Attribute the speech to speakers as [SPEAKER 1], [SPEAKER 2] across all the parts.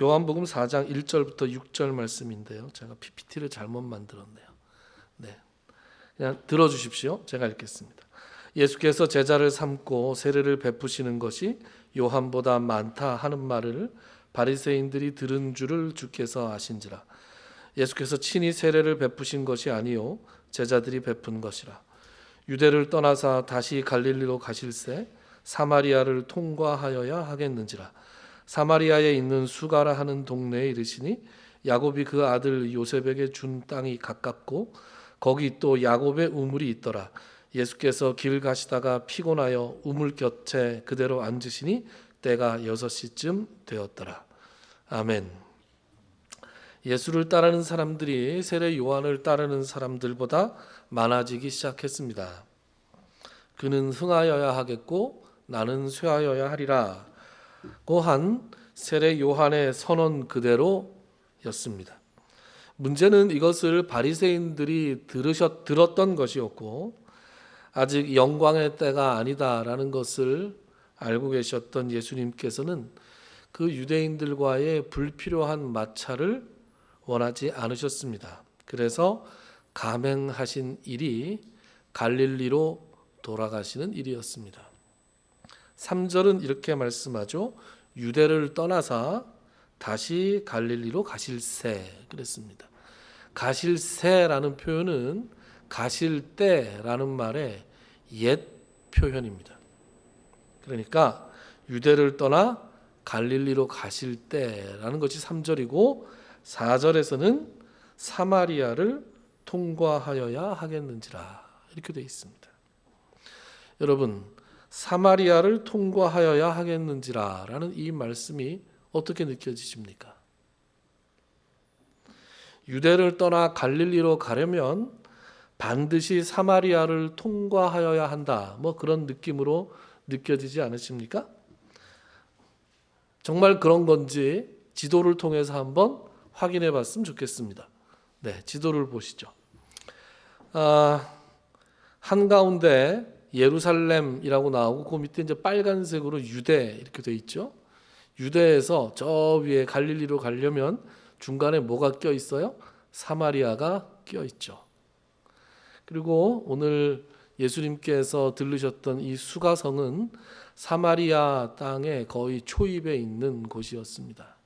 [SPEAKER 1] 요한복음 4장 1절부터 6절 말씀인데요. 제가 PPT를 잘못 만들었네요. 네, 그냥 들어주십시오. 제가 읽겠습니다. 예수께서 제자를 삼고 세례를 베푸시는 것이 요한보다 많다 하는 말을 바리새인들이 들은 줄을 주께서 아신지라. 예수께서 친히 세례를 베푸신 것이 아니요 제자들이 베푼 것이라. 유대를 떠나사 다시 갈릴리로 가실새 사마리아를 통과하여야 하겠는지라. 사마리아에 있는 수가라 하는 동네에 이르시니 야곱이 그 아들 요셉에게 준 땅이 가깝고 거기 또 야곱의 우물이 있더라. 예수께서 길 가시다가 피곤하여 우물 곁에 그대로 앉으시니 때가 6시쯤 되었더라. 아멘. 예수를 따르는 사람들이 세례 요한을 따르는 사람들보다 많아지기 시작했습니다. 그는 흥하여야 하겠고 나는 쇠하여야 하리라 고한 세례 요한의 선언 그대로였습니다. 문제는 이것을 바리새인들이 들었던 것이었고 아직 영광의 때가 아니다라는 것을 알고 계셨던 예수님께서는 그 유대인들과의 불필요한 마찰을 원하지 않으셨습니다. 그래서 감행하신 일이 갈릴리로 돌아가시는 일이었습니다. 3절은 이렇게 말씀하죠. 유대를 떠나사 다시 갈릴리로 가실새 그랬습니다. 가실새라는 표현은 가실 때라는 말의 옛 표현입니다. 그러니까 유대를 떠나 갈릴리로 가실 때라는 것이 3절이고 4절에서는 사마리아를 통과하여야 하겠는지라 이렇게 되어 있습니다. 여러분, 사마리아를 통과하여야 하겠는지라라는 이 말씀이 어떻게 느껴지십니까? 유대를 떠나 갈릴리로 가려면 반드시 사마리아를 통과하여야 한다. 뭐 그런 느낌으로 느껴지지 않으십니까? 정말 그런 건지 지도를 통해서 한번 확인해 봤으면 좋겠습니다. 네, 지도를 보시죠. 한가운데 예루살렘이라고 나오고 그 밑에 이제 빨간색으로 유대 이렇게 돼 있죠. 유대에서 저 위에 갈릴리로 가려면 중간에 뭐가 껴 있어요? 사마리아가 껴 있죠. 그리고 오늘 예수님께서 들르셨던 이 수가성은 사마리아 땅의 거의 초입에 있는 곳이었습니다.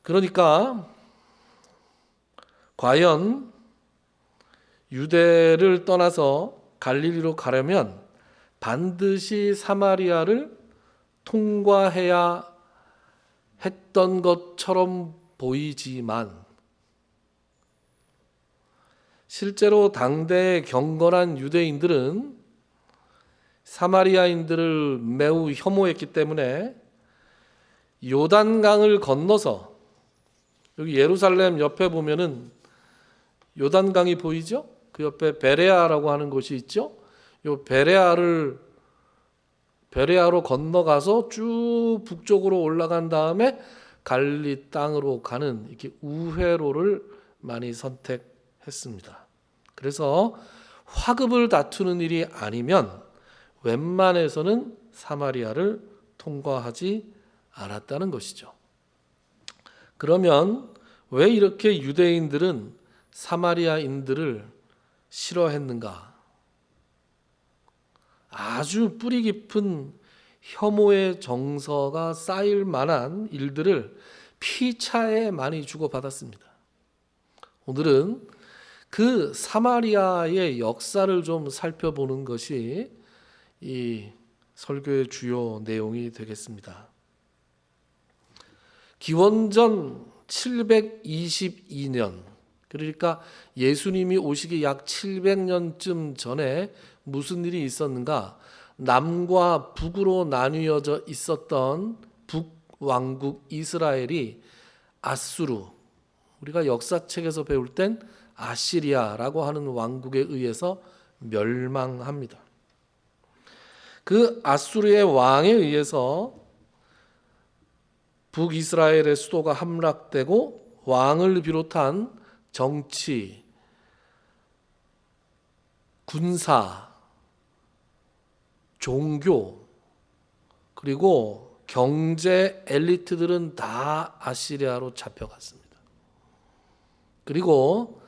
[SPEAKER 1] 그러니까 과연 유대를 떠나서 갈릴리로 가려면 반드시 사마리아를 통과해야 했던 것처럼 보이지만 실제로 당대의 경건한 유대인들은 사마리아인들을 매우 혐오했기 때문에 요단강을 건너서 여기 예루살렘 옆에 보면은 요단강이 보이죠? 그 옆에 베레아라고 하는 곳이 있죠. 요 베레아로 건너가서 쭉 북쪽으로 올라간 다음에 갈릴리 땅으로 가는 이렇게 우회로를 많이 선택했습니다. 그래서 화급을 다투는 일이 아니면 웬만해서는 사마리아를 통과하지 않았다는 것이죠. 그러면 왜 이렇게 유대인들은 사마리아인들을 싫어했는가? 아주 뿌리 깊은 혐오의 정서가 쌓일 만한 일들을 피차에 많이 주고받았습니다. 오늘은 그 사마리아의 역사를 좀 살펴보는 것이 이 설교의 주요 내용이 되겠습니다. 기원전 722년 그러니까 예수님이 오시기 약 700년쯤 전에 무슨 일이 있었는가? 남과 북으로 나뉘어져 있었던 북왕국 이스라엘이 아수르, 우리가 역사책에서 배울 땐 아시리아라고 하는 왕국에 의해서 멸망합니다. 그 아수르의 왕에 의해서 북이스라엘의 수도가 함락되고 왕을 비롯한 정치, 군사, 종교, 그리고 경제 엘리트들은 다 아시리아로 잡혀갔습니다. 그리고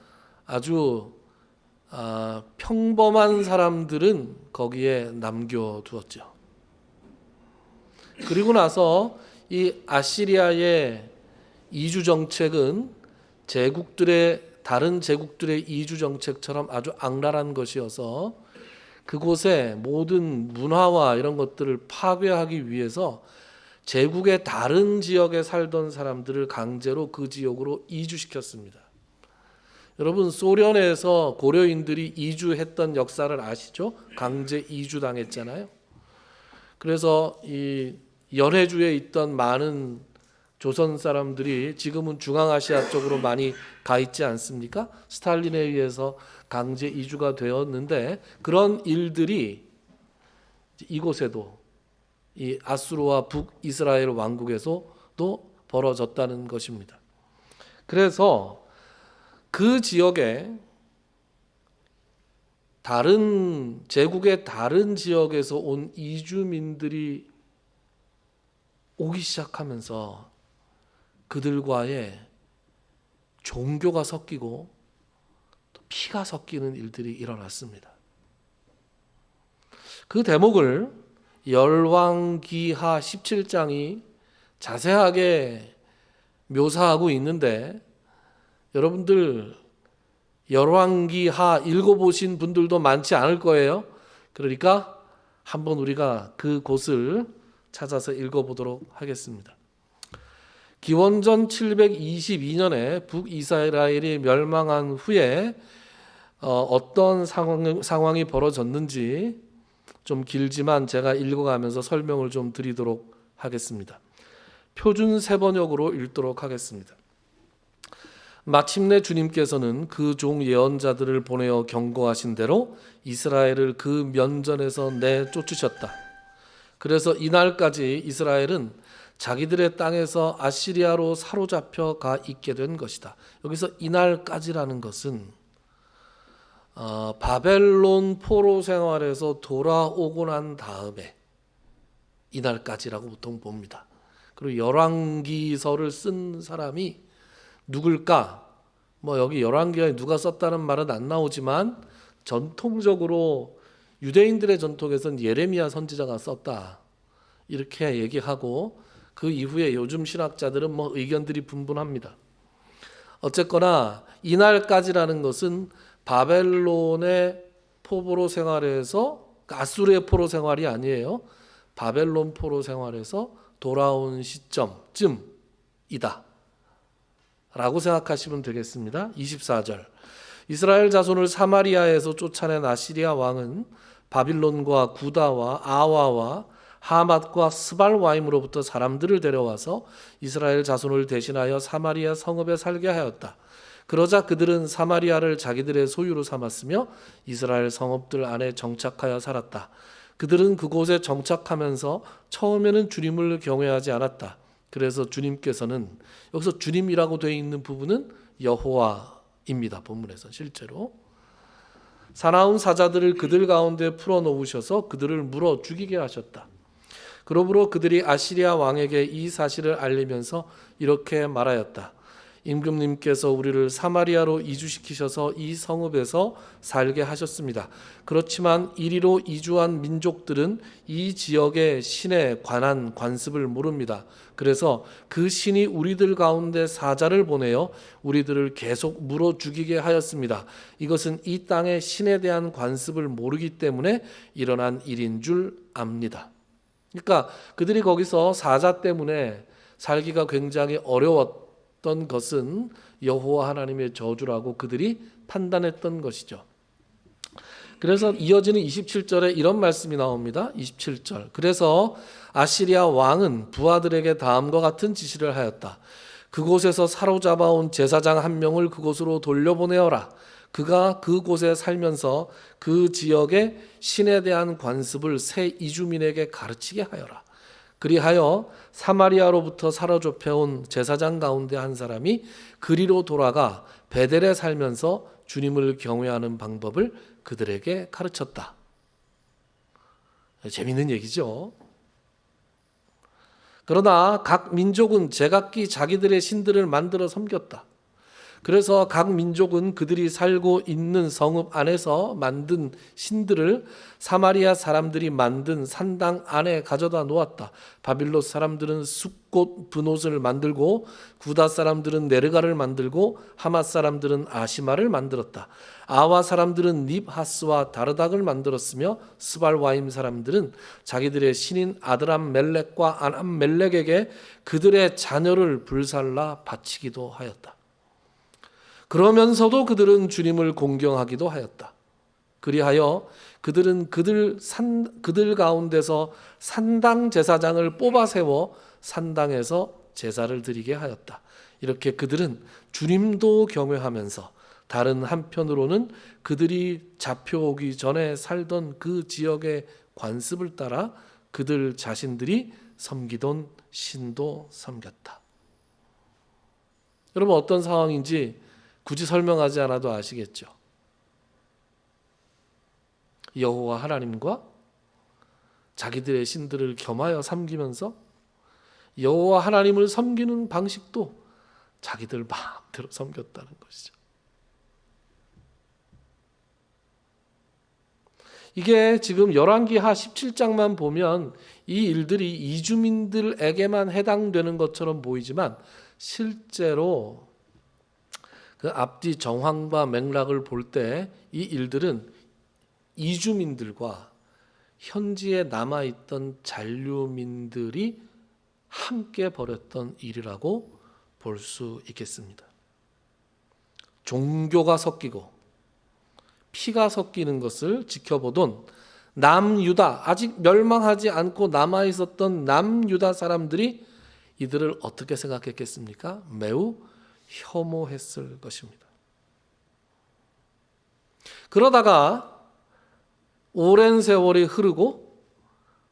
[SPEAKER 1] 아주 평범한 사람들은 거기에 남겨두었죠. 그리고 나서 이 아시리아의 이주 정책은 다른 제국들의 이주 정책처럼 아주 악랄한 것이어서 그곳의 모든 문화와 이런 것들을 파괴하기 위해서 제국의 다른 지역에 살던 사람들을 강제로 그 지역으로 이주시켰습니다. 여러분, 소련에서 고려인들이 이주했던 역사를 아시죠? 강제 이주당했잖아요. 그래서 이 연해주에 있던 많은 조선 사람들이 지금은 중앙아시아 쪽으로 많이 가 있지 않습니까? 스탈린에 의해서 강제 이주가 되었는데 그런 일들이 이곳에도 이 아수르와 북이스라엘 왕국에서도 벌어졌다는 것입니다. 그래서 그 지역에 다른 제국의 다른 지역에서 온 이주민들이 오기 시작하면서 그들과의 종교가 섞이고 또 피가 섞이는 일들이 일어났습니다. 그 대목을 열왕기하 17장이 자세하게 묘사하고 있는데 여러분들 열왕기하 읽어보신 분들도 많지 않을 거예요. 그러니까 한번 우리가 그 곳을 찾아서 읽어보도록 하겠습니다. 기원전 722년에 북이스라엘이 멸망한 후에 어떤 상황이 벌어졌는지 좀 길지만 제가 읽어가면서 설명을 좀 드리도록 하겠습니다. 표준 세번역으로 읽도록 하겠습니다. 마침내 주님께서는 그 종 예언자들을 보내어 경고하신 대로 이스라엘을 그 면전에서 내쫓으셨다. 그래서 이날까지 이스라엘은 자기들의 땅에서 아시리아로 사로잡혀 가 있게 된 것이다. 여기서 이날까지라는 것은 바벨론 포로 생활에서 돌아오고 난 다음에 이날까지라고 보통 봅니다. 그리고 열왕기서를 쓴 사람이 누굴까? 여기 열왕기에 누가 썼다는 말은 안 나오지만 전통적으로 유대인들의 전통에서는 예레미야 선지자가 썼다 이렇게 얘기하고 그 이후에 요즘 신학자들은 의견들이 분분합니다. 어쨌거나 이날까지라는 것은 바벨론의 포로 생활에서 아수르의 포로 생활이 아니에요. 바벨론 포로 생활에서 돌아온 시점쯤이다 라고 생각하시면 되겠습니다. 24절 이스라엘 자손을 사마리아에서 쫓아낸 아시리아 왕은 바빌론과 구다와 아와와 하맛과 스발와임으로부터 사람들을 데려와서 이스라엘 자손을 대신하여 사마리아 성읍에 살게 하였다. 그러자 그들은 사마리아를 자기들의 소유로 삼았으며 이스라엘 성읍들 안에 정착하여 살았다. 그들은 그곳에 정착하면서 처음에는 주님을 경외하지 않았다. 그래서 주님께서는 여기서 주님이라고 되어 있는 부분은 여호와입니다. 본문에서 실제로 사나운 사자들을 그들 가운데 풀어놓으셔서 그들을 물어 죽이게 하셨다. 그러므로 그들이 아시리아 왕에게 이 사실을 알리면서 이렇게 말하였다. 임금님께서 우리를 사마리아로 이주시키셔서 이 성읍에서 살게 하셨습니다. 그렇지만 이리로 이주한 민족들은 이 지역의 신에 관한 관습을 모릅니다. 그래서 그 신이 우리들 가운데 사자를 보내어 우리들을 계속 물어 죽이게 하였습니다. 이것은 이 땅의 신에 대한 관습을 모르기 때문에 일어난 일인 줄 압니다. 그러니까 그들이 거기서 사자 때문에 살기가 굉장히 어려웠던 것은 여호와 하나님의 저주라고 그들이 판단했던 것이죠. 그래서 이어지는 27절에 이런 말씀이 나옵니다. 27절 그래서 아시리아 왕은 부하들에게 다음과 같은 지시를 하였다. 그곳에서 사로잡아온 제사장 한 명을 그곳으로 돌려보내어라. 그가 그곳에 살면서 그 지역의 신에 대한 관습을 새 이주민에게 가르치게 하여라. 그리하여 사마리아로부터 사로잡혀온 제사장 가운데 한 사람이 그리로 돌아가 베델에 살면서 주님을 경외하는 방법을 그들에게 가르쳤다. 재밌는 얘기죠. 그러나 각 민족은 제각기 자기들의 신들을 만들어 섬겼다. 그래서 각 민족은 그들이 살고 있는 성읍 안에서 만든 신들을 사마리아 사람들이 만든 산당 안에 가져다 놓았다. 바빌론 사람들은 숫꽃 분옷을 만들고 구다 사람들은 네르가를 만들고 하맛 사람들은 아시마를 만들었다. 아와 사람들은 닙하스와 다르닥을 만들었으며 스발와임 사람들은 자기들의 신인 아드람 멜렉과 아람 멜렉에게 그들의 자녀를 불살라 바치기도 하였다. 그러면서도 그들은 주님을 공경하기도 하였다. 그리하여 그들은 그들 가운데서 산당 제사장을 뽑아 세워 산당에서 제사를 드리게 하였다. 이렇게 그들은 주님도 경외하면서 다른 한편으로는 그들이 잡혀오기 전에 살던 그 지역의 관습을 따라 그들 자신들이 섬기던 신도 섬겼다. 여러분, 어떤 상황인지 굳이 설명하지 않아도 아시겠죠? 여호와 하나님과 자기들의 신들을 겸하여 섬기면서 여호와 하나님을 섬기는 방식도 자기들 마음대로 섬겼다는 것이죠. 이게 지금 열왕기하 17장만 보면 이 일들이 이주민들에게만 해당되는 것처럼 보이지만 실제로 그 앞뒤 정황과 맥락을 볼 때 이 일들은 이주민들과 현지에 남아있던 잔류민들이 함께 벌였던 일이라고 볼 수 있겠습니다. 종교가 섞이고 피가 섞이는 것을 지켜보던 남유다, 아직 멸망하지 않고 남아있었던 남유다 사람들이 이들을 어떻게 생각했겠습니까? 매우 혐오했을 것입니다. 그러다가 오랜 세월이 흐르고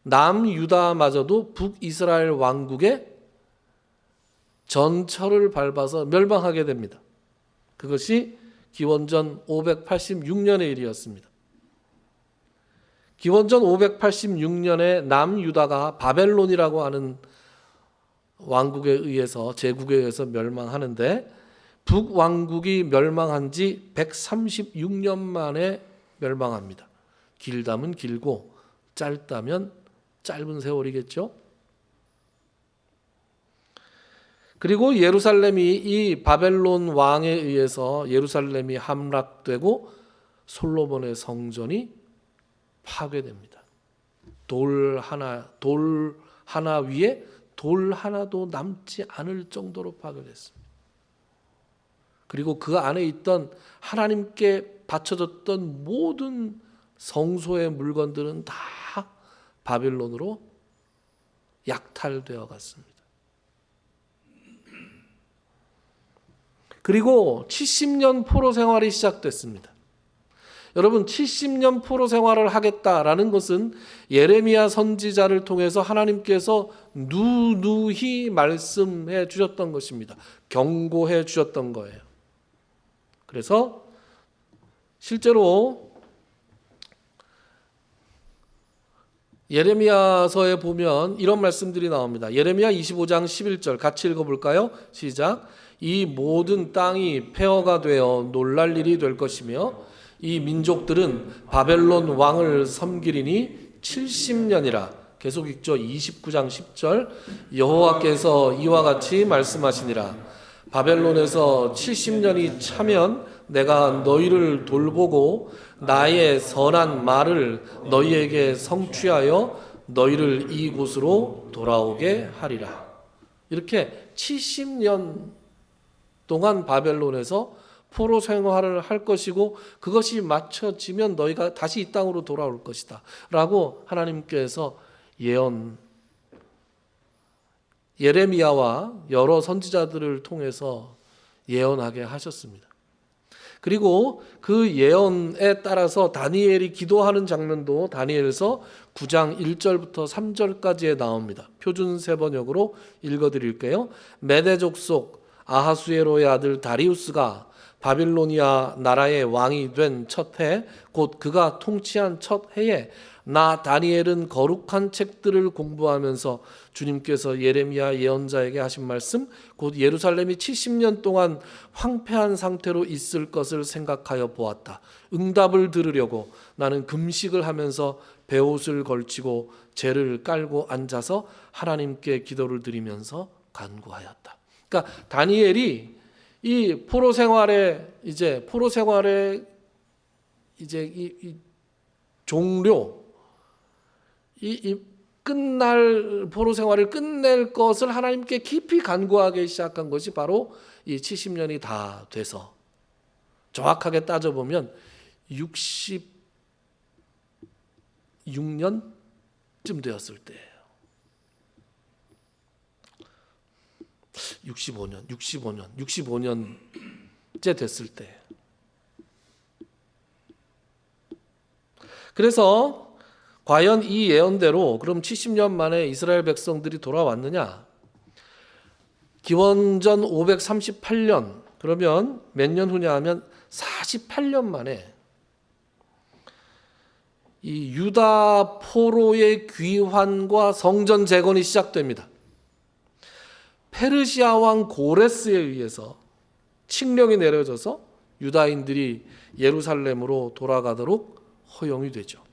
[SPEAKER 1] 남유다마저도 북이스라엘 왕국의 전철을 밟아서 멸망하게 됩니다. 그것이 기원전 586년의 일이었습니다. 기원전 586년에 남유다가 바벨론이라고 하는 왕국에 의해서 제국에 의해서 멸망하는데 북왕국이 멸망한 지 136년 만에 멸망합니다. 길다면 길고 짧다면 짧은 세월이겠죠. 그리고 예루살렘이 이 바벨론 왕에 의해서 예루살렘이 함락되고 솔로몬의 성전이 파괴됩니다. 돌 하나 위에 돌 하나도 남지 않을 정도로 파괴됐습니다. 그리고 그 안에 있던 하나님께 바쳐졌던 모든 성소의 물건들은 다 바빌론으로 약탈되어 갔습니다. 그리고 70년 포로 생활이 시작됐습니다. 여러분, 70년 포로 생활을 하겠다라는 것은 예레미야 선지자를 통해서 하나님께서 누누이 말씀해 주셨던 것입니다. 경고해 주셨던 거예요. 그래서 실제로 예레미야서에 보면 이런 말씀들이 나옵니다. 예레미야 25장 11절 같이 읽어볼까요? 시작. 이 모든 땅이 폐허가 되어 놀랄 일이 될 것이며 이 민족들은 바벨론 왕을 섬기리니 70년이라. 계속 읽죠. 29장 10절. 여호와께서 이와 같이 말씀하시니라. 바벨론에서 70년이 차면 내가 너희를 돌보고 나의 선한 말을 너희에게 성취하여 너희를 이곳으로 돌아오게 하리라. 이렇게 70년 동안 바벨론에서 포로 생활을 할 것이고 그것이 맞춰지면 너희가 다시 이 땅으로 돌아올 것이다 라고 하나님께서 예레미야와 여러 선지자들을 통해서 예언하게 하셨습니다. 그리고 그 예언에 따라서 다니엘이 기도하는 장면도 다니엘서 9장 1절부터 3절까지에 나옵니다. 표준 세번역으로 읽어드릴게요. 메대 족속 아하수에로의 아들 다리우스가 바빌로니아 나라의 왕이 된 첫 해, 곧 그가 통치한 첫 해에 나 다니엘은 거룩한 책들을 공부하면서 주님께서 예레미야 예언자에게 하신 말씀, 곧 예루살렘이 70년 동안 황폐한 상태로 있을 것을 생각하여 보았다. 응답을 들으려고 나는 금식을 하면서 베옷을 걸치고 재를 깔고 앉아서 하나님께 기도를 드리면서 간구하였다. 그러니까 다니엘이 이 포로 생활의 이 종료, 이 끝날 포로 생활을 끝낼 것을 하나님께 깊이 간구하기 시작한 것이 바로 이 70년이 다 돼서, 정확하게 따져보면 66년쯤 되었을 때예요. 65년째 됐을 때. 그래서 과연 이 예언대로 그럼 70년 만에 이스라엘 백성들이 돌아왔느냐? 기원전 538년, 그러면 몇 년 후냐 하면 48년 만에 이 유다 포로의 귀환과 성전 재건이 시작됩니다. 페르시아 왕 고레스에 의해서 칙령이 내려져서 유다인들이 예루살렘으로 돌아가도록 허용이 되죠.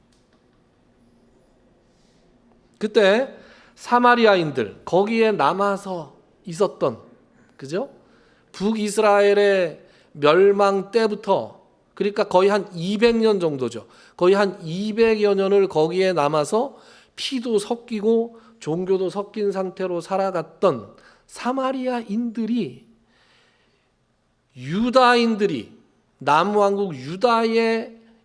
[SPEAKER 1] 그때 사마리아인들, 거기에 남아서 있었던, 그죠? 북이스라엘의 멸망 때부터, 그러니까 거의 한 200년 정도죠. 거의 한 200여 년을 거기에 남아서 피도 섞이고 종교도 섞인 상태로 살아갔던 사마리아인들이, 유다인들이 남왕국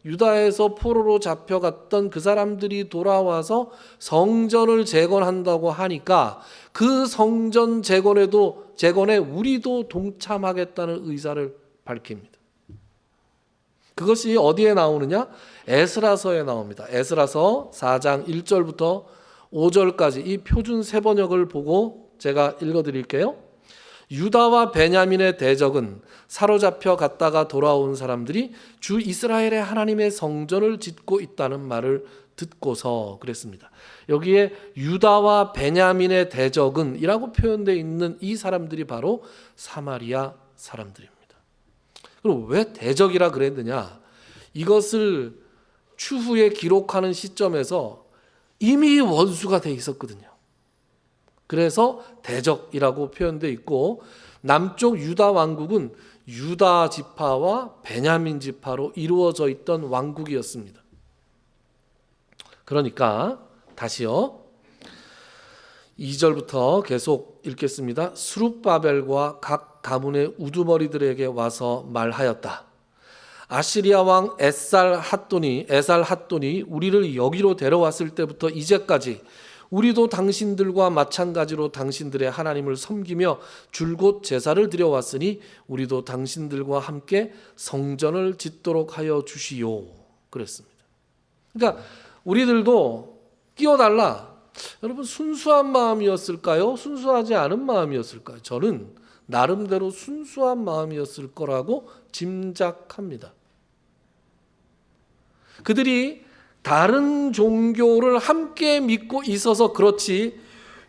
[SPEAKER 1] 유다에서 포로로 잡혀갔던 그 사람들이 돌아와서 성전을 재건한다고 하니까 그 성전 재건에 우리도 동참하겠다는 의사를 밝힙니다. 그것이 어디에 나오느냐? 에스라서에 나옵니다. 에스라서 4장 1절부터 5절까지 이 표준 세번역을 보고 제가 읽어드릴게요. 유다와 베냐민의 대적은 사로잡혀 갔다가 돌아온 사람들이 주 이스라엘의 하나님의 성전을 짓고 있다는 말을 듣고서 그랬습니다. 여기에 유다와 베냐민의 대적은 이라고 표현되어 있는 이 사람들이 바로 사마리아 사람들입니다. 그럼 왜 대적이라 그랬느냐? 이것을 추후에 기록하는 시점에서 이미 원수가 돼 있었거든요. 그래서 대적이라고 표현되어 있고, 남쪽 유다 왕국은 유다 지파와 베냐민 지파로 이루어져 있던 왕국이었습니다. 그러니까 다시요, 2절부터 계속 읽겠습니다. 스룹바벨과 각 가문의 우두머리들에게 와서 말하였다. 아시리아 왕 에살 핫돈이 우리를 여기로 데려왔을 때부터 이제까지 우리도 당신들과 마찬가지로 당신들의 하나님을 섬기며 줄곧 제사를 드려왔으니 우리도 당신들과 함께 성전을 짓도록 하여 주시오. 그랬습니다. 그러니까 우리들도 끼워달라. 여러분, 순수한 마음이었을까요? 순수하지 않은 마음이었을까요? 저는 나름대로 순수한 마음이었을 거라고 짐작합니다. 그들이 다른 종교를 함께 믿고 있어서 그렇지,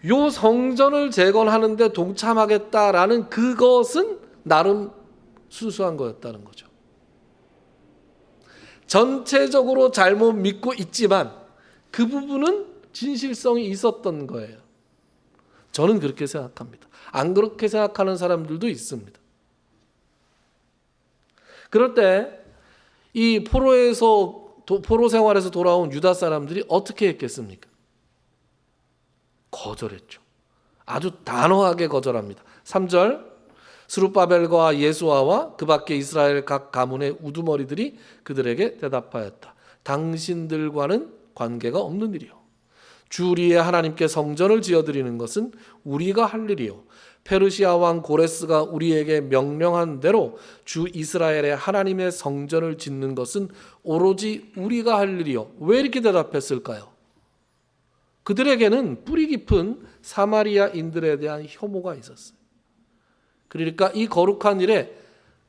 [SPEAKER 1] 요 성전을 재건하는데 동참하겠다라는 그것은 나름 순수한 거였다는 거죠. 전체적으로 잘못 믿고 있지만 그 부분은 진실성이 있었던 거예요. 저는 그렇게 생각합니다. 안 그렇게 생각하는 사람들도 있습니다. 그럴 때 이 포로 생활에서 돌아온 유다 사람들이 어떻게 했겠습니까? 거절했죠. 아주 단호하게 거절합니다. 3절, 스룹바벨과 예수아와 그 밖에 이스라엘 각 가문의 우두머리들이 그들에게 대답하였다. 당신들과는 관계가 없는 일이요. 주 우리의 하나님께 성전을 지어드리는 것은 우리가 할 일이요. 페르시아 왕 고레스가 우리에게 명령한 대로 주 이스라엘의 하나님의 성전을 짓는 것은 오로지 우리가 할 일이요. 왜 이렇게 대답했을까요? 그들에게는 뿌리 깊은 사마리아인들에 대한 혐오가 있었어요. 그러니까 이 거룩한 일에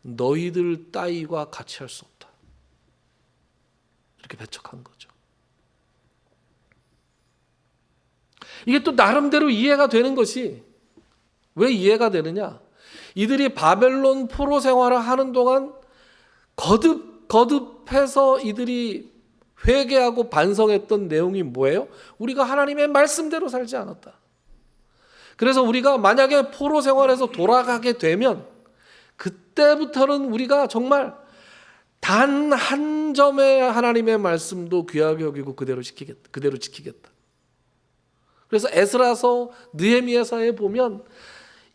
[SPEAKER 1] 너희들 따위와 같이 할 수 없다. 이렇게 배척한 거죠. 이게 또 나름대로 이해가 되는 것이, 왜 이해가 되느냐? 이들이 바벨론 포로 생활을 하는 동안 거듭해서 이들이 회개하고 반성했던 내용이 뭐예요? 우리가 하나님의 말씀대로 살지 않았다. 그래서 우리가 만약에 포로 생활에서 돌아가게 되면 그때부터는 우리가 정말 단 한 점의 하나님의 말씀도 귀하게 여기고 그대로 지키겠다. 그래서 에스라서, 느헤미야서에 보면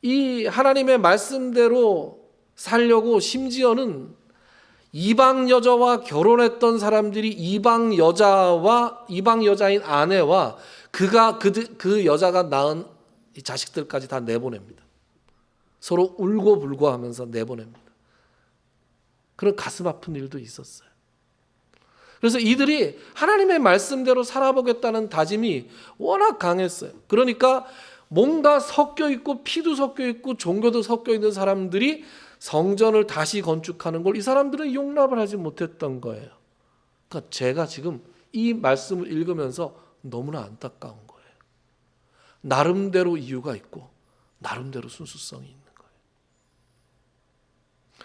[SPEAKER 1] 이 하나님의 말씀대로 살려고 심지어는 이방 여자와 결혼했던 사람들이 이방 여자인 아내와 그 여자가 낳은 이 자식들까지 다 내보냅니다. 서로 울고불고 하면서 내보냅니다. 그런 가슴 아픈 일도 있었어요. 그래서 이들이 하나님의 말씀대로 살아보겠다는 다짐이 워낙 강했어요. 그러니까 뭔가 섞여 있고 피도 섞여 있고 종교도 섞여 있는 사람들이 성전을 다시 건축하는 걸 이 사람들은 용납을 하지 못했던 거예요. 그러니까 제가 지금 이 말씀을 읽으면서 너무나 안타까운 거예요. 나름대로 이유가 있고 나름대로 순수성이 있는 거예요.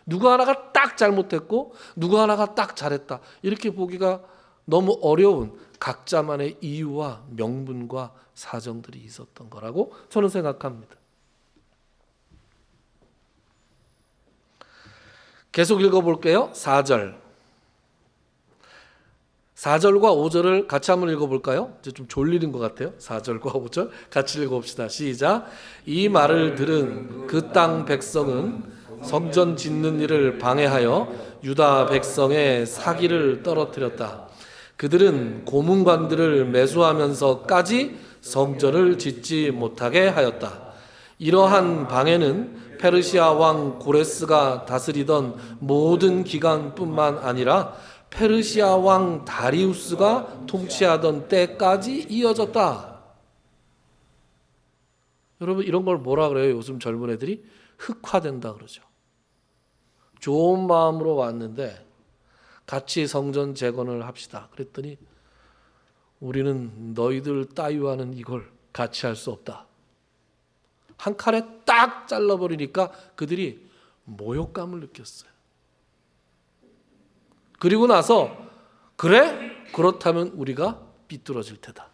[SPEAKER 1] 누구 하나가 딱 잘못했고 누구 하나가 딱 잘했다, 이렇게 보기가 너무 어려운 각자만의 이유와 명분과 사정들이 있었던 거라고 저는 생각합니다. 계속 읽어볼게요. 4절과 5절을 같이 한번 읽어볼까요? 이제 좀 졸리는 것 같아요. 4절과 5절 같이 읽어봅시다. 시작. 이 말을 들은 그 땅 백성은 성전 짓는 일을 방해하여 유다 백성의 사기를 떨어뜨렸다. 그들은 고문관들을 매수하면서까지 성전을 짓지 못하게 하였다. 이러한 방해는 페르시아 왕 고레스가 다스리던 모든 기간뿐만 아니라 페르시아 왕 다리우스가 통치하던 때까지 이어졌다. 여러분, 이런 걸 뭐라 그래요? 요즘 젊은 애들이 흑화된다 그러죠. 좋은 마음으로 왔는데 같이 성전 재건을 합시다 그랬더니 우리는 너희들 따위와는 이걸 같이 할 수 없다. 한 칼에 딱 잘라버리니까 그들이 모욕감을 느꼈어요. 그리고 나서 그래? 그렇다면 우리가 삐뚤어질 테다.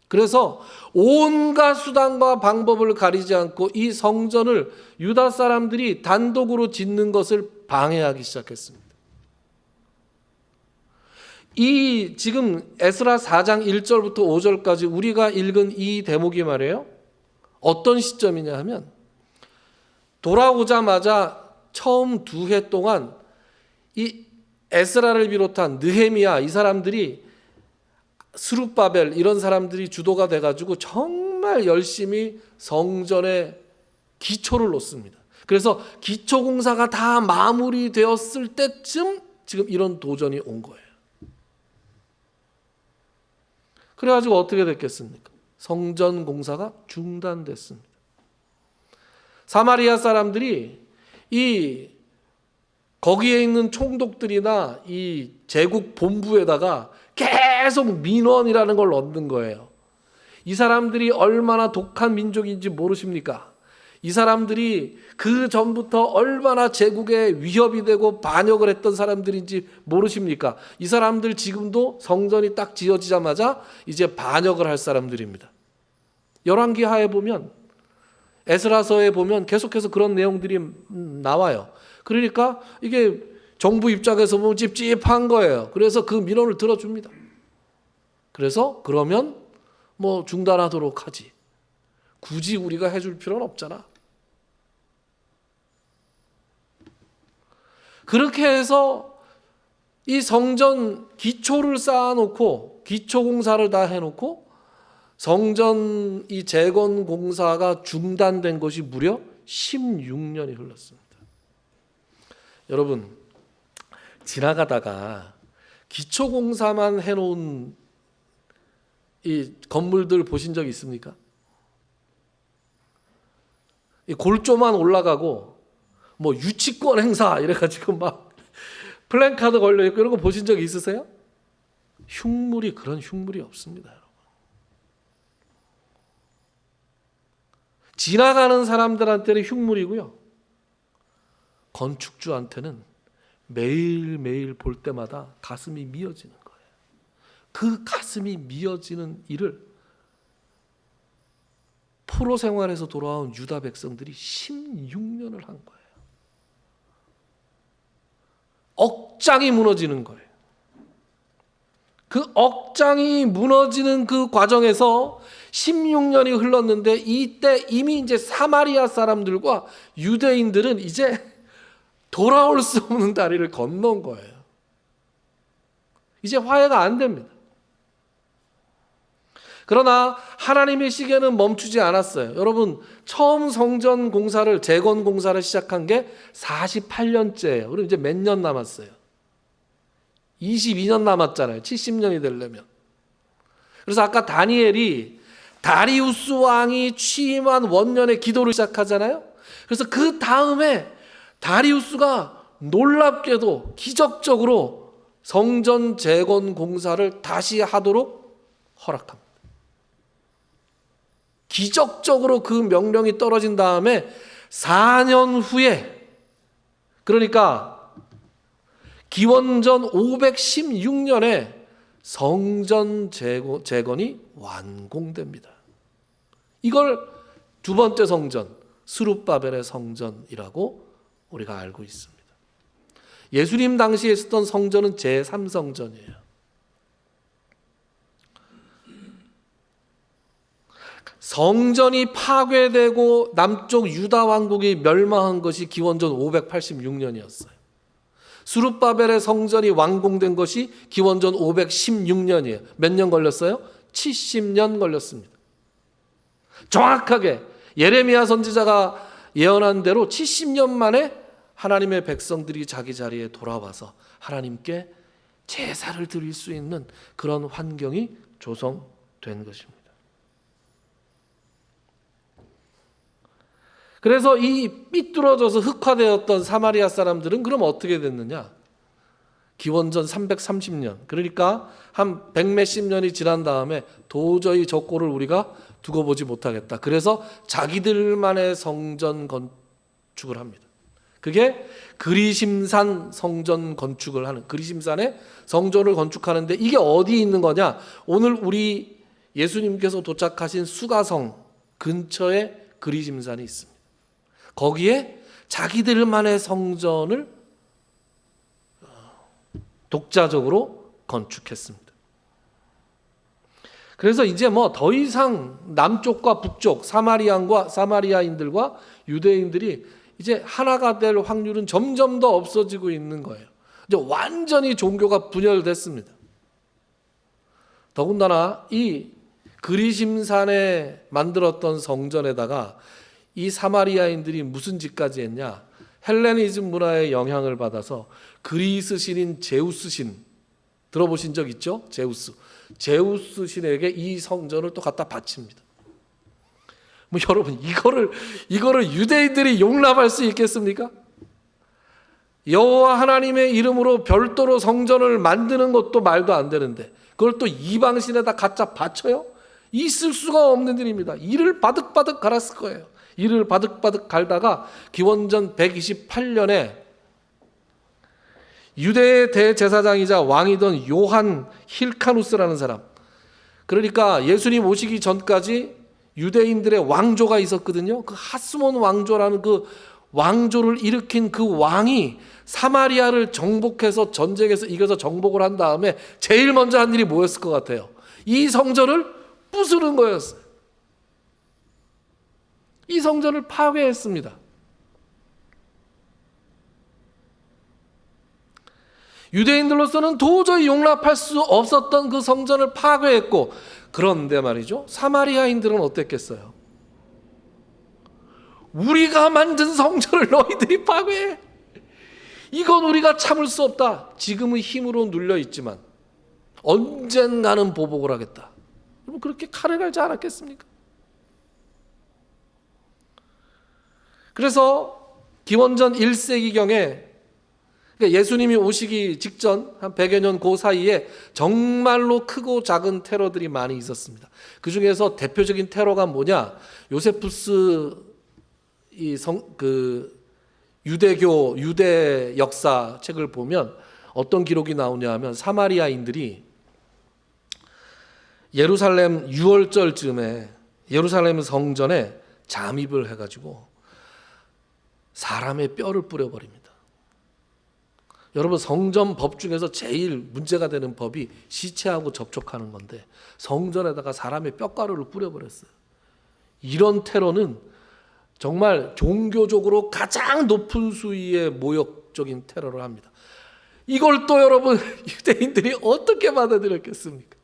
[SPEAKER 1] 그래서 온갖 수단과 방법을 가리지 않고 이 성전을 유다 사람들이 단독으로 짓는 것을 방해하기 시작했습니다. 이 지금 에스라 4장 1절부터 5절까지 우리가 읽은 이 대목이 말이에요. 어떤 시점이냐 하면 돌아오자마자 처음 2해 동안 이 에스라를 비롯한 느헤미야, 이 사람들이 스룹바벨 이런 사람들이 주도가 돼가지고 정말 열심히 성전에 기초를 놓습니다. 그래서 기초 공사가 다 마무리되었을 때쯤 지금 이런 도전이 온 거예요. 그래가지고 어떻게 됐겠습니까? 성전 공사가 중단됐습니다. 사마리아 사람들이 이 거기에 있는 총독들이나 이 제국 본부에다가 계속 민원이라는 걸 넣는 거예요. 이 사람들이 얼마나 독한 민족인지 모르십니까? 이 사람들이 그 전부터 얼마나 제국에 위협이 되고 반역을 했던 사람들인지 모르십니까? 이 사람들 지금도 성전이 딱 지어지자마자 이제 반역을 할 사람들입니다. 열왕기하에 보면, 에스라서에 보면 계속해서 그런 내용들이 나와요. 그러니까 이게 정부 입장에서 보면 찝찝한 거예요. 그래서 그 민원을 들어줍니다. 그래서 그러면 뭐 중단하도록 하지. 굳이 우리가 해줄 필요는 없잖아. 그렇게 해서 이 성전 기초를 쌓아놓고 기초 공사를 다 해놓고 성전 이 재건 공사가 중단된 것이 무려 16년이 흘렀습니다. 여러분, 지나가다가 기초 공사만 해놓은 이 건물들 보신 적 있습니까? 이 골조만 올라가고 뭐 유치권 행사 이래가지고 막 플랜카드 걸려있고 이런 거 보신 적 있으세요? 그런 흉물이 없습니다, 여러분. 지나가는 사람들한테는 흉물이고요. 건축주한테는 매일매일 볼 때마다 가슴이 미어지는 거예요. 그 가슴이 미어지는 일을 포로 생활에서 돌아온 유다 백성들이 16년을 한 거예요. 억장이 무너지는 거예요. 그 억장이 무너지는 그 과정에서 16년이 흘렀는데 이때 이미 이제 사마리아 사람들과 유대인들은 이제 돌아올 수 없는 다리를 건넌 거예요. 이제 화해가 안 됩니다. 그러나 하나님의 시계는 멈추지 않았어요. 여러분, 처음 성전 공사를, 재건 공사를 시작한 게 48년째예요. 그럼 이제 몇 년 남았어요? 22년 남았잖아요. 70년이 되려면. 그래서 아까 다니엘이 다리우스 왕이 취임한 원년에 기도를 시작하잖아요. 그래서 그 다음에 다리우스가 놀랍게도 기적적으로 성전 재건 공사를 다시 하도록 허락합니다. 기적적으로 그 명령이 떨어진 다음에 4년 후에, 그러니까 기원전 516년에 성전 재건이 완공됩니다. 이걸 두 번째 성전, 스룹바벨의 성전이라고 우리가 알고 있습니다. 예수님 당시에 있었던 성전은 제3성전이에요. 성전이 파괴되고 남쪽 유다 왕국이 멸망한 것이 기원전 586년이었어요. 스룹바벨의 성전이 완공된 것이 기원전 516년이에요. 몇 년 걸렸어요? 70년 걸렸습니다. 정확하게 예레미야 선지자가 예언한 대로 70년 만에 하나님의 백성들이 자기 자리에 돌아와서 하나님께 제사를 드릴 수 있는 그런 환경이 조성된 것입니다. 그래서 이 삐뚤어져서 흑화되었던 사마리아 사람들은 그럼 어떻게 됐느냐? 기원전 330년, 그러니까 한 100몇십 년이 지난 다음에 도저히 저 꼴을 우리가 두고 보지 못하겠다. 그래서 자기들만의 성전 건축을 합니다. 그게 그리심산 성전 건축을 하는, 그리심산에 성전을 건축하는데 이게 어디 있는 거냐? 오늘 우리 예수님께서 도착하신 수가성 근처에 그리심산이 있습니다. 거기에 자기들만의 성전을 독자적으로 건축했습니다. 그래서 이제 뭐 더 이상 남쪽과 북쪽, 사마리아인들과 유대인들이 이제 하나가 될 확률은 점점 더 없어지고 있는 거예요. 이제 완전히 종교가 분열됐습니다. 더군다나 이 그리심산에 만들었던 성전에다가 이 사마리아인들이 무슨 짓까지 했냐? 헬레니즘 문화의 영향을 받아서 그리스 신인 제우스 신 들어보신 적 있죠? 제우스 신에게 이 성전을 또 갖다 바칩니다. 뭐 여러분, 이거를 유대인들이 용납할 수 있겠습니까? 여호와 하나님의 이름으로 별도로 성전을 만드는 것도 말도 안 되는데 그걸 또 이방 신에다 갖다 바쳐요? 있을 수가 없는 일입니다. 이를 바득바득 갈았을 거예요. 이를 바득바득 갈다가 기원전 128년에 유대의 대제사장이자 왕이던 요한 힐카누스라는 사람, 그러니까 예수님 오시기 전까지 유대인들의 왕조가 있었거든요. 그 하스몬 왕조라는 그 왕조를 일으킨 그 왕이 사마리아를 정복해서 전쟁에서 이겨서 정복을 한 다음에 제일 먼저 한 일이 뭐였을 것 같아요? 이 성전을 부수는 거였어요. 이 성전을 파괴했습니다. 유대인들로서는 도저히 용납할 수 없었던 그 성전을 파괴했고, 그런데 말이죠, 사마리아인들은 어땠겠어요? 우리가 만든 성전을 너희들이 파괴해? 이건 우리가 참을 수 없다. 지금은 힘으로 눌려있지만 언젠가는 보복을 하겠다. 여러분, 그렇게 칼을 갈지 않았겠습니까? 그래서 기원전 1세기경에 그러니까 예수님이 오시기 직전 한 100여 년 그 사이에 정말로 크고 작은 테러들이 많이 있었습니다. 그 중에서 대표적인 테러가 뭐냐? 요세푸스 유대 역사 책을 보면 어떤 기록이 나오냐 하면 사마리아인들이 예루살렘 6월절 즈음에 예루살렘 성전에 잠입을 해가지고 사람의 뼈를 뿌려버립니다. 여러분, 성전 법 중에서 제일 문제가 되는 법이 시체하고 접촉하는 건데 성전에다가 사람의 뼈가루를 뿌려버렸어요. 이런 테러는 정말 종교적으로 가장 높은 수위의 모욕적인 테러를 합니다. 이걸 또 여러분, 유대인들이 어떻게 받아들였겠습니까?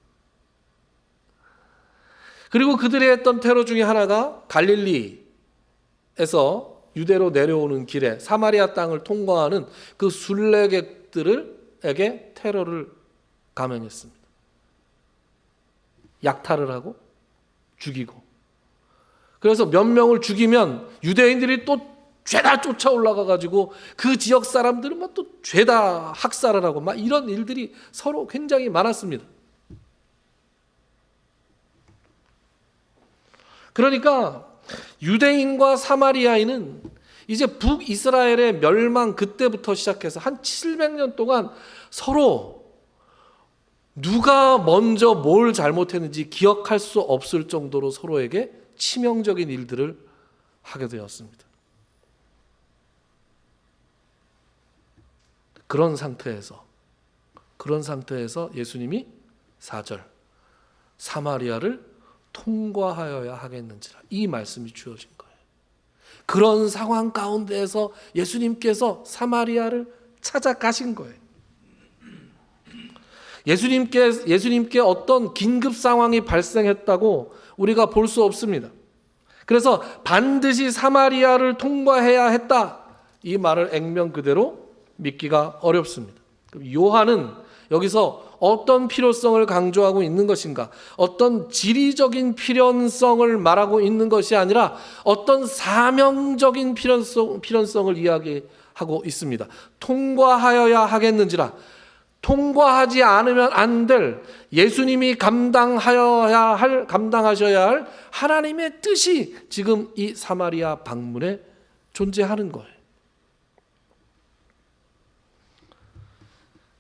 [SPEAKER 1] 그리고 그들이 했던 테러 중에 하나가 갈릴리에서 유대로 내려오는 길에 사마리아 땅을 통과하는 그 순례객들에게 테러를 감행했습니다. 약탈을 하고 죽이고. 그래서 몇 명을 죽이면 유대인들이 또 죄다 쫓아 올라가 가지고 그 지역 사람들은 막 또 죄다 학살을 하고 막 이런 일들이 서로 굉장히 많았습니다. 그러니까 유대인과 사마리아인은 이제 북이스라엘의 멸망 그때부터 시작해서 한 700년 동안 서로 누가 먼저 뭘 잘못했는지 기억할 수 없을 정도로 서로에게 치명적인 일들을 하게 되었습니다. 그런 상태에서 예수님이 4절 사마리아를 통과하여야 하겠는지라, 이 말씀이 주어진 거예요. 그런 상황 가운데에서 예수님께서 사마리아를 찾아가신 거예요. 예수님께 어떤 긴급 상황이 발생했다고 우리가 볼 수 없습니다. 그래서 반드시 사마리아를 통과해야 했다, 이 말을 액면 그대로 믿기가 어렵습니다. 요한은 여기서 어떤 필요성을 강조하고 있는 것인가? 어떤 지리적인 필연성을 말하고 있는 것이 아니라 어떤 사명적인 필연성을 이야기하고 있습니다. 통과하여야 하겠는지라, 통과하지 않으면 안 될 예수님이 감당하셔야 할 하나님의 뜻이 지금 이 사마리아 방문에 존재하는 거예요.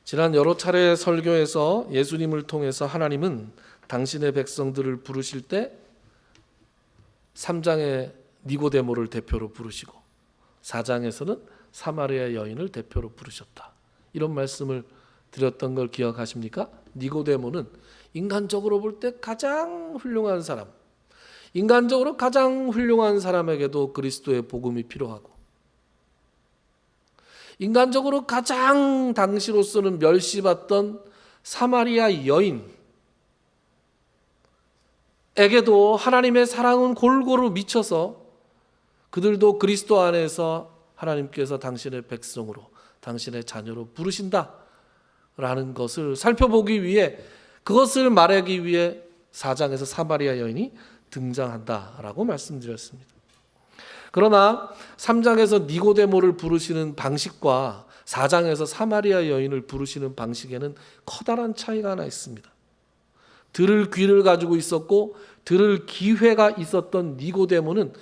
[SPEAKER 1] 지난 여러 차례 설교에서 예수님을 통해서 하나님은 당신의 백성들을 부르실 때 3장에 니고데모를 대표로 부르시고 4장에서는 사마리아 여인을 대표로 부르셨다, 이런 말씀을 드렸던 걸 기억하십니까? 니고데모는 인간적으로 볼 때 가장 훌륭한 사람, 인간적으로 가장 훌륭한 사람에게도 그리스도의 복음이 필요하고, 인간적으로 가장 당시로서는 멸시받던 사마리아 여인에게도 하나님의 사랑은 골고루 미쳐서 그들도 그리스도 안에서 하나님께서 당신의 백성으로, 당신의 자녀로 부르신다라는 것을 살펴보기 위해, 그것을 말하기 위해 4장에서 사마리아 여인이 등장한다라고 말씀드렸습니다. 그러나 3장에서 니고데모를 부르시는 방식과 4장에서 사마리아 여인을 부르시는 방식에는 커다란 차이가 하나 있습니다. 들을 귀를 가지고 있었고 들을 기회가 있었던 니고데모는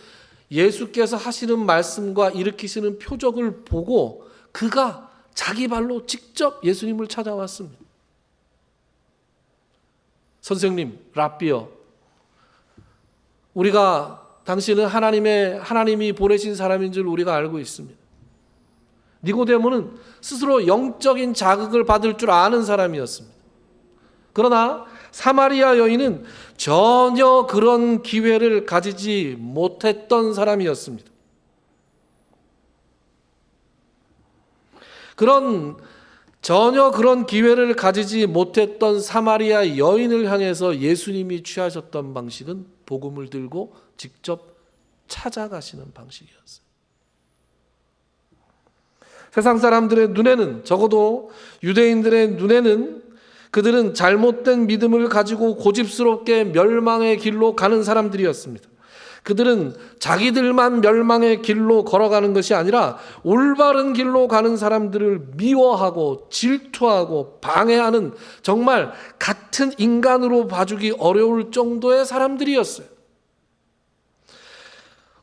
[SPEAKER 1] 예수께서 하시는 말씀과 일으키시는 표적을 보고 그가 자기 발로 직접 예수님을 찾아왔습니다. 선생님, 랍비여, 우리가 당신은 하나님이 보내신 사람인 줄 우리가 알고 있습니다. 니고데모는 스스로 영적인 자극을 받을 줄 아는 사람이었습니다. 그러나 사마리아 여인은 전혀 그런 기회를 가지지 못했던 사람이었습니다. 전혀 그런 기회를 가지지 못했던 사마리아 여인을 향해서 예수님이 취하셨던 방식은 복음을 들고 직접 찾아가시는 방식이었어요. 세상 사람들의 눈에는, 적어도 유대인들의 눈에는 그들은 잘못된 믿음을 가지고 고집스럽게 멸망의 길로 가는 사람들이었습니다. 그들은 자기들만 멸망의 길로 걸어가는 것이 아니라 올바른 길로 가는 사람들을 미워하고 질투하고 방해하는 정말 같은 인간으로 봐주기 어려울 정도의 사람들이었어요.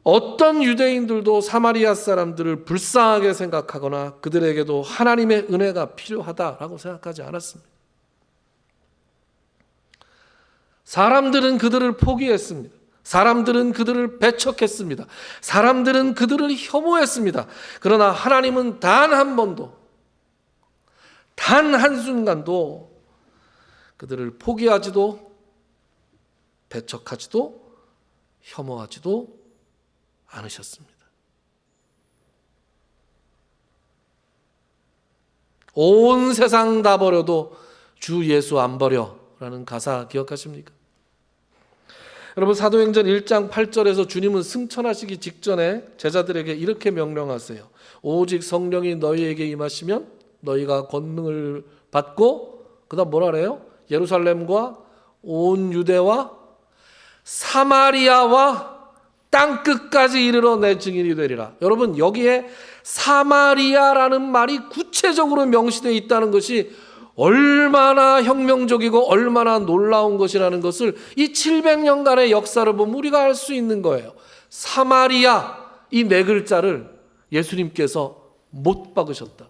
[SPEAKER 1] 어떤 유대인들도 사마리아 사람들을 불쌍하게 생각하거나 그들에게도 하나님의 은혜가 필요하다라고 생각하지 않았습니다. 사람들은 그들을 포기했습니다. 사람들은 그들을 배척했습니다. 사람들은 그들을 혐오했습니다. 그러나 하나님은 단 한 번도, 단 한순간도 그들을 포기하지도 배척하지도 혐오하지도 않으셨습니다. 온 세상 다 버려도 주 예수 안 버려라는 가사 기억하십니까? 여러분, 사도행전 1장 8절에서 주님은 승천하시기 직전에 제자들에게 이렇게 명령하세요. 오직 성령이 너희에게 임하시면 너희가 권능을 받고, 그 다음 뭐라 그래요? 예루살렘과 온 유대와 사마리아와 땅끝까지 이르러 내 증인이 되리라. 여러분, 여기에 사마리아라는 말이 구체적으로 명시되어 있다는 것이 얼마나 혁명적이고 얼마나 놀라운 것이라는 것을 이 700년간의 역사를 보면 우리가 알 수 있는 거예요. 사마리아, 이 네 글자를 예수님께서 못 박으셨다고요.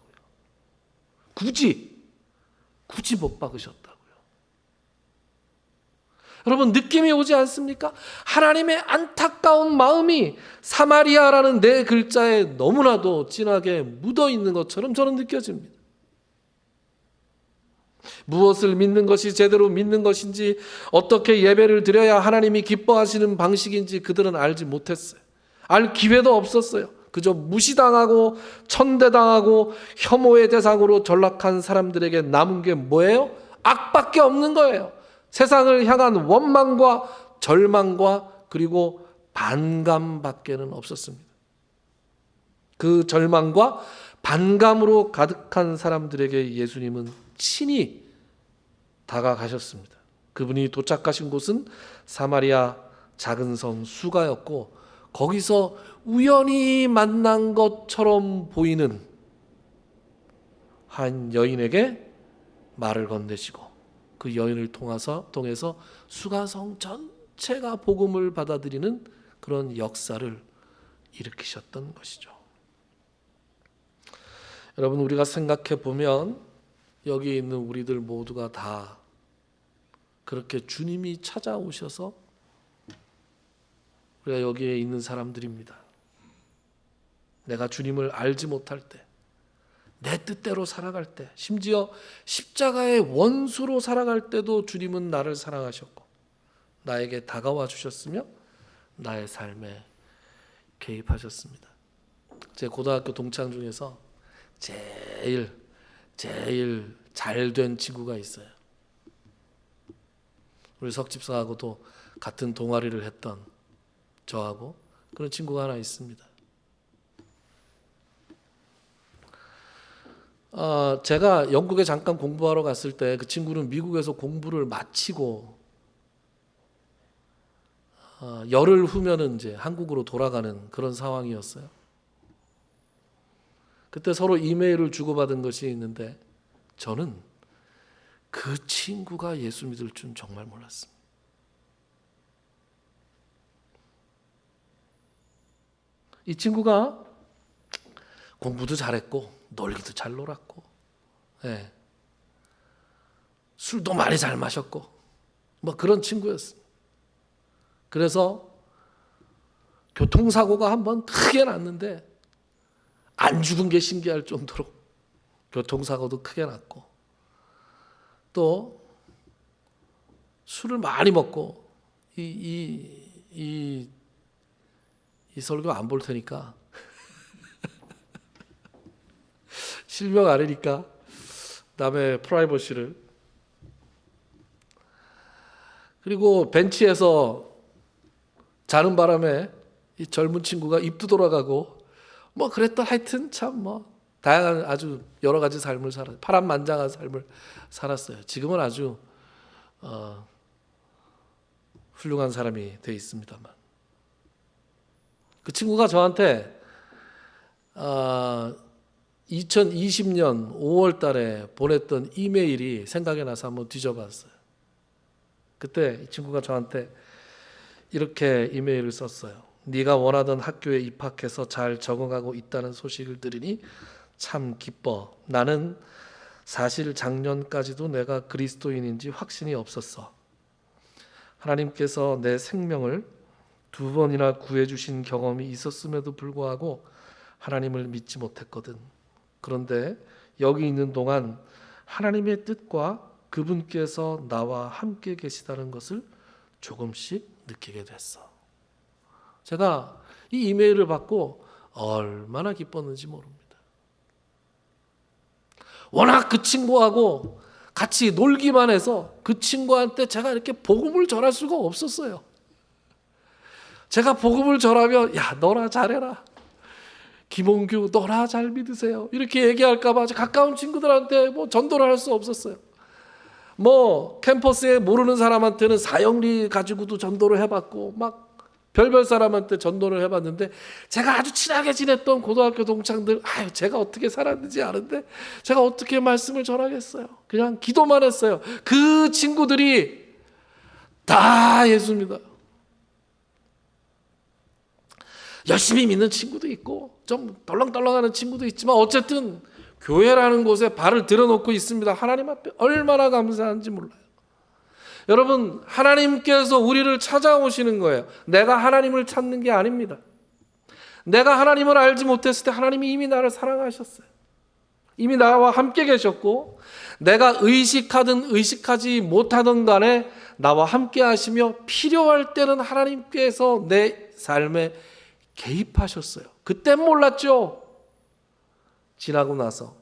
[SPEAKER 1] 굳이 못 박으셨다고요. 여러분, 느낌이 오지 않습니까? 하나님의 안타까운 마음이 사마리아라는 네 글자에 너무나도 진하게 묻어 있는 것처럼 저는 느껴집니다. 무엇을 믿는 것이 제대로 믿는 것인지, 어떻게 예배를 드려야 하나님이 기뻐하시는 방식인지 그들은 알지 못했어요. 알 기회도 없었어요. 그저 무시당하고 천대당하고 혐오의 대상으로 전락한 사람들에게 남은 게 뭐예요? 악밖에 없는 거예요. 세상을 향한 원망과 절망과 그리고 반감밖에는 없었습니다. 그 절망과 반감으로 가득한 사람들에게 예수님은 친히 다가가셨습니다. 그분이 도착하신 곳은 사마리아 작은 성 수가였고, 거기서 우연히 만난 것처럼 보이는 한 여인에게 말을 건네시고 그 여인을 통해서 수가성 전체가 복음을 받아들이는 그런 역사를 일으키셨던 것이죠. 여러분, 우리가 생각해 보면 여기 있는 우리들 모두가 다 그렇게 주님이 찾아오셔서 우리가 여기에 있는 사람들입니다. 내가 주님을 알지 못할 때, 내 뜻대로 살아갈 때, 심지어 십자가의 원수로 살아갈 때도 주님은 나를 사랑하셨고 나에게 다가와 주셨으며 나의 삶에 개입하셨습니다. 제 고등학교 동창 중에서 제일 잘된 친구가 있어요. 우리 석집사하고도 같은 동아리를 했던 저하고 그런 친구가 하나 있습니다. 제가 영국에 잠깐 공부하러 갔을 때 그 친구는 미국에서 공부를 마치고 열흘 후면은 이제 한국으로 돌아가는 그런 상황이었어요. 그때 서로 이메일을 주고받은 것이 있는데 저는 그 친구가 예수 믿을 줄 정말 몰랐습니다. 이 친구가 공부도 잘했고 놀기도 잘 놀았고, 네. 술도 많이 잘 마셨고 뭐 그런 친구였습니다. 그래서 교통사고가 한번 크게 났는데 안 죽은 게 신기할 정도로 교통사고도 크게 났고, 또 술을 많이 먹고 이 설교 안 볼 테니까 실명 아니니까 남의 프라이버시를, 그리고 벤치에서 자는 바람에 이 젊은 친구가 입도 돌아가고 뭐 그랬던, 하여튼 참 뭐 다양한 아주 여러 가지 삶을 파란만장한 삶을 살았어요. 지금은 아주 훌륭한 사람이 돼 있습니다만, 그 친구가 저한테 2020년 5월 달에 보냈던 이메일이 생각이 나서 한번 뒤져봤어요. 그때 이 친구가 저한테 이렇게 이메일을 썼어요. 네가 원하던 학교에 입학해서 잘 적응하고 있다는 소식을 들으니 참 기뻐. 나는 사실 작년까지도 내가 그리스도인인지 확신이 없었어. 하나님께서 내 생명을 2번이나 구해주신 경험이 있었음에도 불구하고 하나님을 믿지 못했거든. 그런데 여기 있는 동안 하나님의 뜻과 그분께서 나와 함께 계시다는 것을 조금씩 느끼게 됐어. 제가 이 이메일을 받고 얼마나 기뻤는지 모릅니다. 워낙 그 친구하고 같이 놀기만 해서 그 친구한테 제가 이렇게 복음을 전할 수가 없었어요. 제가 복음을 전하면 야 너나 잘해라, 김홍규 너나 잘 믿으세요 이렇게 얘기할까 봐 가까운 친구들한테 뭐 전도를 할 수 없었어요. 뭐 캠퍼스에 모르는 사람한테는 사형리 가지고도 전도를 해봤고 막 별별 사람한테 전도를 해봤는데 제가 아주 친하게 지냈던 고등학교 동창들 제가 어떻게 살았는지 아는데 제가 어떻게 말씀을 전하겠어요. 그냥 기도만 했어요. 그 친구들이 다 예수입니다. 열심히 믿는 친구도 있고 좀 덜렁덜렁하는 친구도 있지만 어쨌든 교회라는 곳에 발을 들여놓고 있습니다. 하나님 앞에 얼마나 감사한지 몰라요. 여러분, 하나님께서 우리를 찾아오시는 거예요. 내가 하나님을 찾는 게 아닙니다. 내가 하나님을 알지 못했을 때 하나님이 이미 나를 사랑하셨어요. 이미 나와 함께 계셨고 내가 의식하든 의식하지 못하든 간에 나와 함께 하시며 필요할 때는 하나님께서 내 삶에 개입하셨어요. 그땐 몰랐죠. 지나고 나서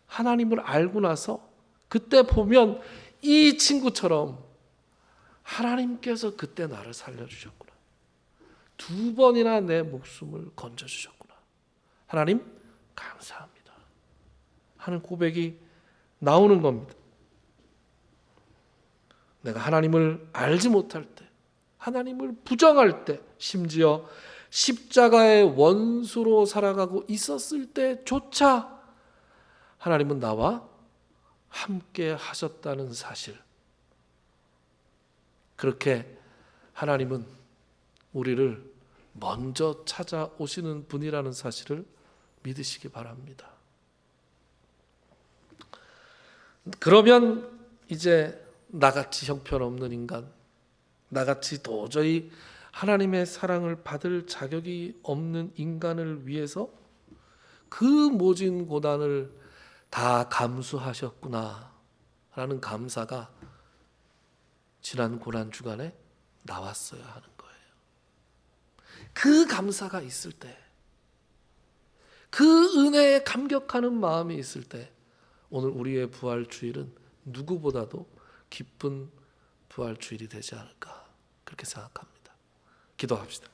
[SPEAKER 1] 하나님을 알고 나서 그때 보면 이 친구처럼 하나님께서 그때 나를 살려주셨구나. 2번이나 내 목숨을 건져주셨구나. 하나님 감사합니다 하는 고백이 나오는 겁니다. 내가 하나님을 알지 못할 때, 하나님을 부정할 때, 심지어 십자가의 원수로 살아가고 있었을 때조차 하나님은 나와 함께 하셨다는 사실, 그렇게 하나님은 우리를 먼저 찾아오시는 분이라는 사실을 믿으시기 바랍니다. 그러면 이제 나같이 형편없는 인간, 나같이 도저히 하나님의 사랑을 받을 자격이 없는 인간을 위해서 그 모진 고난을 다 감수하셨구나 라는 감사가 지난 고난 주간에 나왔어야 하는 거예요. 그 감사가 있을 때, 그 은혜에 감격하는 마음이 있을 때 오늘 우리의 부활주일은 누구보다도 기쁜 부활주일이 되지 않을까 그렇게 생각합니다. 기도합시다.